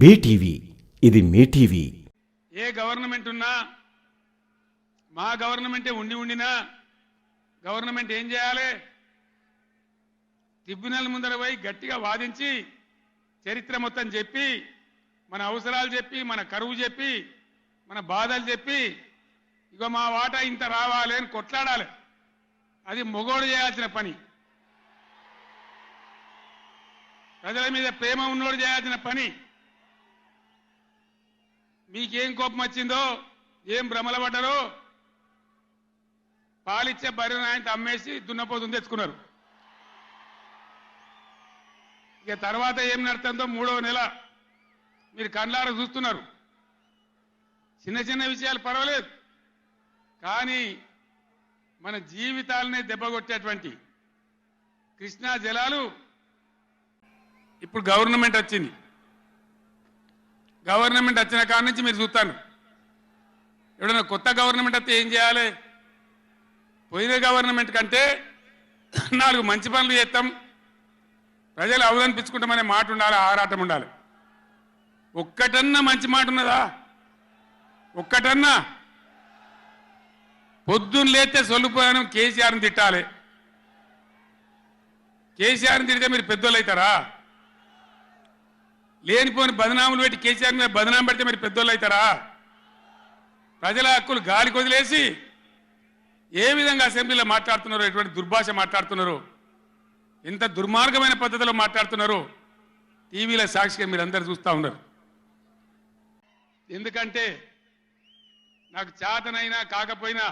BTV ఇది మీ TV. ఏ government ఉన్నా మా గవర్నమెంటే ఉండినా గవర్నమెంట్ ఏం చేయాలి? ట్రిబ్యునల్ ముందర పోయి గట్టిగా వాదించి చరిత్ర మొత్తం చెప్పి మన అవసరాలు చెప్పి మన కరువు చెప్పి మన బాధలు చెప్పి ఇగో మా వాటా ఇంత రావాలి అని కొట్లాడాలి. అది మొగోడు చేయాల్సిన పని, ప్రజల మీద ప్రేమ ఉన్నోడు చేయాల్సిన పని. మీకేం కోపం వచ్చిందో, ఏం భ్రమల పడ్డారో, పాలిచ్చే బర్రెను ఆయన అమ్మేసి దున్నపోతుంది తెచ్చుకున్నారు. ఇక తర్వాత ఏం నడుతుందో 3వ నెల మీరు కళ్ళారా చూస్తున్నారు. చిన్న చిన్న విషయాలు పర్వాలేదు, కానీ మన జీవితాలనే దెబ్బకొట్టేటువంటి కృష్ణా జలాలు ఇప్పుడు గవర్నమెంట్ వచ్చింది. గవర్నమెంట్ వచ్చిన కాడి నుంచి మీరు చూస్తాను, ఎవడన్నా కొత్త గవర్నమెంట్ వస్తే ఏం చేయాలి? పోయిన గవర్నమెంట్ కంటే 4 మంచి పనులు చేస్తాం, ప్రజలు అవదనిపించుకుంటామనే మాట ఉండాలి, ఆరాటం ఉండాలి. ఒక్కటన్నా మంచి మాట ఉన్నదా? ఒక్కటన్నా? పొద్దున్న లేస్తే సొల్లుపోయాను కేసీఆర్ని తిట్టాలి. కేసీఆర్ని తిడితే మీరు పెద్దోళ్ళు అవుతారా? లేనిపోని బదనాములు పెట్టి కేసీఆర్ మీద బదనాం పెడితే మీరు పెద్దోళ్ళు అవుతారా? ప్రజల హక్కులు గాలికి వదిలేసి ఏ విధంగా అసెంబ్లీలో మాట్లాడుతున్నారో, ఎటువంటి దుర్భాష మాట్లాడుతున్నారో, ఎంత దుర్మార్గమైన పద్ధతిలో మాట్లాడుతున్నారో టీవీలో సాక్షిగా మీరు అందరు చూస్తూ ఉన్నారు. ఎందుకంటే నాకు చేతనైనా కాకపోయినా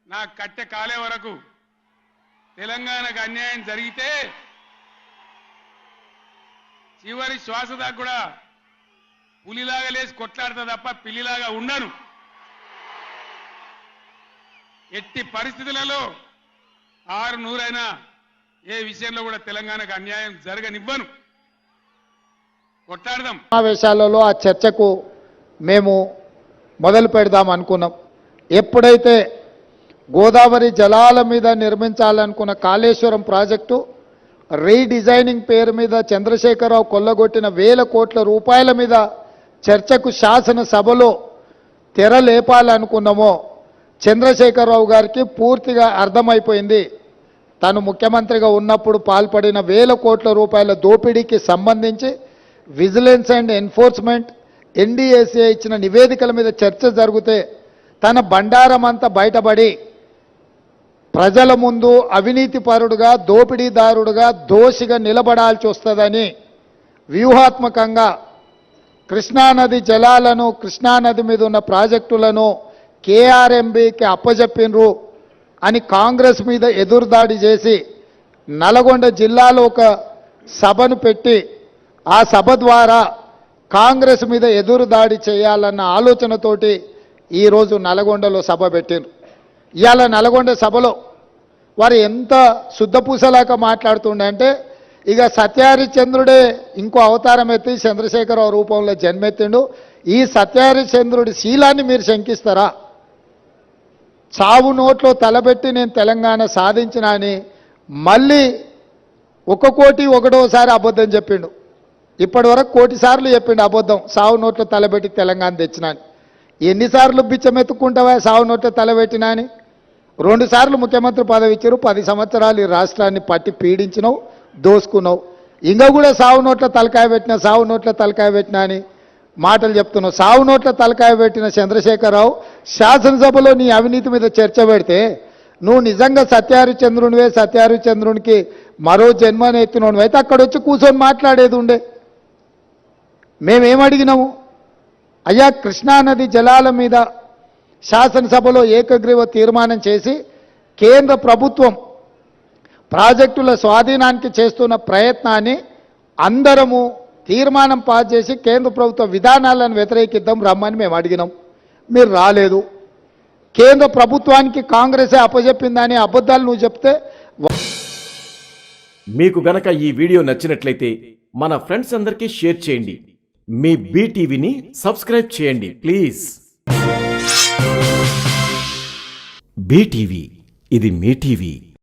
నా కట్టె కాలే వరకు తెలంగాణకు అన్యాయం జరిగితే చివరి శ్వాస దాకా కూడా పులిలాగా లేచి కొట్లాడతా తప్ప పిల్లిలాగా ఉండను. ఎట్టి పరిస్థితులలో 600 ఏ విషయంలో కూడా తెలంగాణకు అన్యాయం జరగనివ్వను. కొట్లాడదాం. సమావేశాలలో ఆ చర్చకు మేము మొదలు పెడదాం అనుకున్నాం. ఎప్పుడైతే గోదావరి జలాల మీద నిర్మించాలనుకున్న కాళేశ్వరం ప్రాజెక్టు రీడిజైనింగ్ పేరు మీద చంద్రశేఖరరావు కొల్లగొట్టిన 1000 కోట్ల రూపాయల మీద చర్చకు శాసనసభలో తెరలేపాలనుకున్నామో చంద్రశేఖరరావు గారికి పూర్తిగా అర్థమైపోయింది. తను ముఖ్యమంత్రిగా ఉన్నప్పుడు పాల్పడిన 1000 కోట్ల రూపాయల దోపిడీకి సంబంధించి విజిలెన్స్ అండ్ ఎన్ఫోర్స్మెంట్ ఎన్డీఏసీఐ ఇచ్చిన నివేదికల మీద చర్చ జరిగితే తన బండారం అంతా బయటపడి ప్రజల ముందు అవినీతిపరుడుగా, దోపిడీదారుడుగా, దోషిగా నిలబడాల్సి వస్తుందని వ్యూహాత్మకంగా కృష్ణానది జలాలను, కృష్ణానది మీద ఉన్న ప్రాజెక్టులను కేఆర్ఎంబీకి అప్పజెప్పినరు అని కాంగ్రెస్ మీద ఎదురుదాడి చేసి నల్గొండ జిల్లాలో ఒక సభను పెట్టి ఆ సభ ద్వారా కాంగ్రెస్ మీద ఎదురుదాడి చేయాలన్న ఆలోచనతోటి ఈరోజు నల్గొండలో సభ పెట్టారు. ఇవాళ నల్గొండ సభలో వారు ఎంత శుద్ధపూసలాగా మాట్లాడుతుండే అంటే, ఇక సత్యహరిశ్చంద్రుడే ఇంకో అవతారం ఎత్తి చంద్రశేఖరరావు రూపంలో జన్మెత్తిండు. ఈ సత్యహరిశ్చంద్రుడి శీలాన్ని మీరు శంకిస్తారా? చావు నోట్లో తలబెట్టి నేను తెలంగాణ సాధించిన అని మళ్ళీ 1 కోటి 1వ అబద్ధం చెప్పిండు. ఇప్పటి వరకు 1 కోటి సార్లు చెప్పిండు అబద్ధం, సావు నోట్లో తలబెట్టి తెలంగాణ తెచ్చినా అని. ఎన్నిసార్లు బిచ్చమెత్తుకుంటావా సావు నోట్లో తలబెట్టినా అని? 2 సార్లు ముఖ్యమంత్రి పదవి ఇచ్చారు. 10 సంవత్సరాలు ఈ రాష్ట్రాన్ని పట్టి పీడించినావు, దోసుకున్నావు. ఇంకా కూడా సావు నోట్ల తలకాయ పెట్టినా, సావు నోట్ల తలకాయ పెట్టినా అని మాటలు చెప్తున్నావు. సావు నోట్ల తలకాయ పెట్టిన చంద్రశేఖరరావు శాసనసభలో నీ అవినీతి మీద చర్చ పెడితే నువ్వు నిజంగా సత్యహరిశ్చంద్రునివే, సత్యహరిశ్చంద్రునికి మరో జన్మని ఎత్తినోడు అయితే అక్కడ వచ్చి కూర్చొని మాట్లాడేది ఉండే. మేమేమడిగినాము? అయ్యా, కృష్ణానది జలాల మీద శాసనసభలో ఏకగ్రీవ తీర్మానం చేసి కేంద్ర ప్రభుత్వం ప్రాజెక్టుల స్వాధీనానికి చేస్తున్న ప్రయత్నాన్ని అందరము తీర్మానం పాస్ చేసి కేంద్ర ప్రభుత్వ విధానాలను వ్యతిరేకిద్దాం రమ్మని మేము అడిగినాం. మీరు రాలేదు. కేంద్ర ప్రభుత్వానికి కాంగ్రెసే అప్పచెప్పిందని అబద్ధాలు నువ్వు చెప్తే. మీకు గనక ఈ వీడియో నచ్చినట్లయితే మన ఫ్రెండ్స్ అందరికీ షేర్ చేయండి. మీ బీటీవీని సబ్స్క్రైబ్ చేయండి ప్లీజ్. బీటీవీ ఇది మీ టీవీ.